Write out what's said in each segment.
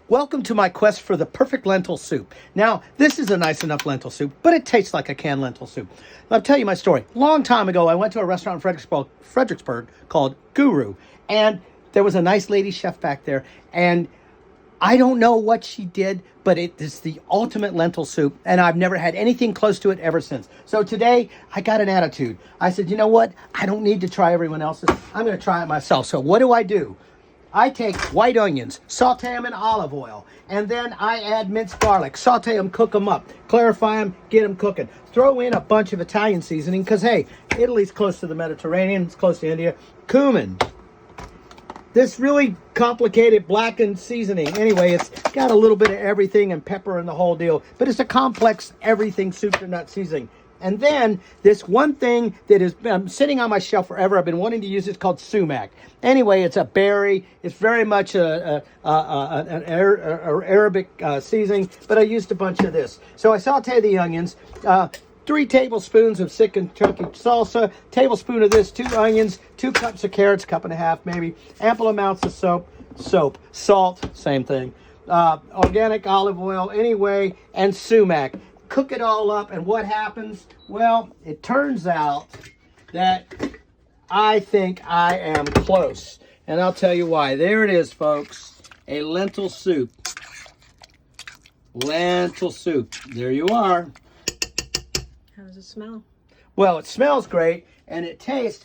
Welcome to my quest for the perfect lentil soup. Now, this is a nice enough lentil soup, but it tastes like a canned lentil soup. I'll tell you my story. Long time ago, I went to a restaurant in Fredericksburg called Guru, and there was a nice lady chef back there, and I don't know what she did, but it is the ultimate lentil soup, and I've never had anything close to it ever since. So today, I got an attitude. I said, you know what? I don't need to try everyone else's. I'm going to try it myself. So what do? I take white onions, saute them in olive oil, and then I add minced garlic, saute them, cook them up, clarify them, get them cooking. Throw in a bunch of Italian seasoning, because, hey, Italy's close to the Mediterranean, it's close to India. Cumin. This really complicated blackened seasoning. Anyway, it's got a little bit of everything and pepper and the whole deal, but it's a complex everything soup to nut seasoning. And then this one thing that is sitting on my shelf forever, I've been wanting to use, it's called sumac. Anyway, it's a berry. It's very much an Arabic seasoning, but I used a bunch of this. So I saute the onions, 3 tablespoons of thick and chunky salsa, tablespoon of this, 2 onions, 2 cups of carrots, cup and a half maybe, ample amounts of soap, salt, same thing, organic olive oil anyway, and sumac. Cook it all up, and what happens? Well, it turns out that I think I am close, and I'll tell you why. There it is, folks, a lentil soup. Lentil soup. There you are. How does it smell? Well, it smells great, and it tastes.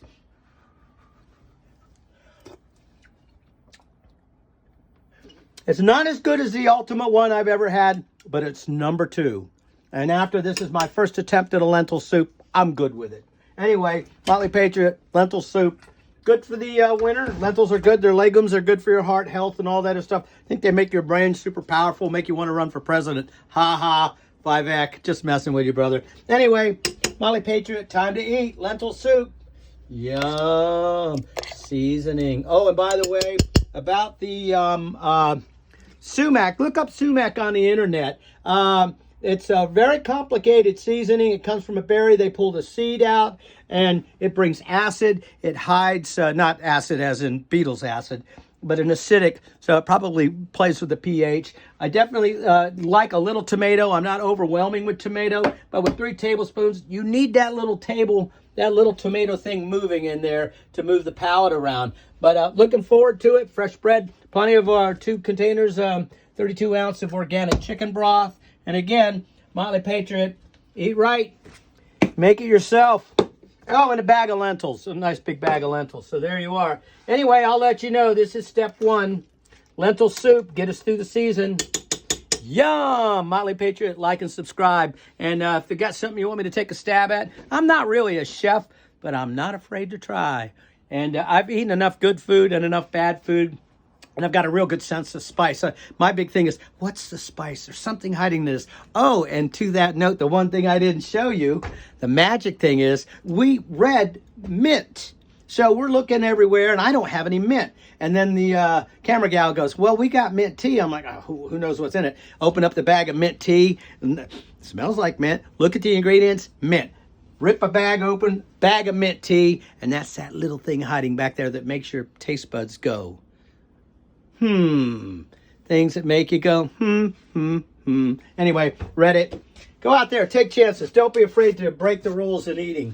It's not as good as the ultimate one I've ever had, but it's number 2. And after this is my first attempt at a lentil soup, I'm good with it. Anyway, Motley Patriot, lentil soup. Good for the winter. Lentils are good. Their legumes are good for your heart health and all that other stuff. I think they make your brain super powerful, make you want to run for president. Ha ha, 5-ack. Just messing with you, brother. Anyway, Motley Patriot, time to eat. Lentil soup. Yum. Seasoning. Oh, and by the way, about the sumac. Look up sumac on the internet. It's a very complicated seasoning. It comes from a berry. They pull the seed out, and it brings acid. It hides, not acid as in Beatles acid, but an acidic, so it probably plays with the pH. I definitely like a little tomato. I'm not overwhelming with tomato, but with 3 tablespoons, you need that little tomato thing moving in there to move the palate around. But looking forward to it. Fresh bread, plenty of our 2 containers, 32 ounce of organic chicken broth. And again, Motley Patriot, eat right, make it yourself. Oh, and a bag of lentils, a nice big bag of lentils. So there you are. Anyway, I'll let you know, this is step 1. Lentil soup, get us through the season. Yum! Motley Patriot, like and subscribe. And if you got something you want me to take a stab at, I'm not really a chef, but I'm not afraid to try. And I've eaten enough good food and enough bad food, and I've got a real good sense of spice. My big thing is, what's the spice? There's something hiding in this. Oh, and to that note, the one thing I didn't show you, the magic thing is, we read mint. So we're looking everywhere, and I don't have any mint. And then the camera gal goes, well, we got mint tea. I'm like, oh, who knows what's in it? Open up the bag of mint tea. And it smells like mint. Look at the ingredients, mint. Rip a bag open, bag of mint tea, and that's that little thing hiding back there that makes your taste buds go. Things that make you go, Anyway, read it. Go out there, take chances. Don't be afraid to break the rules in eating.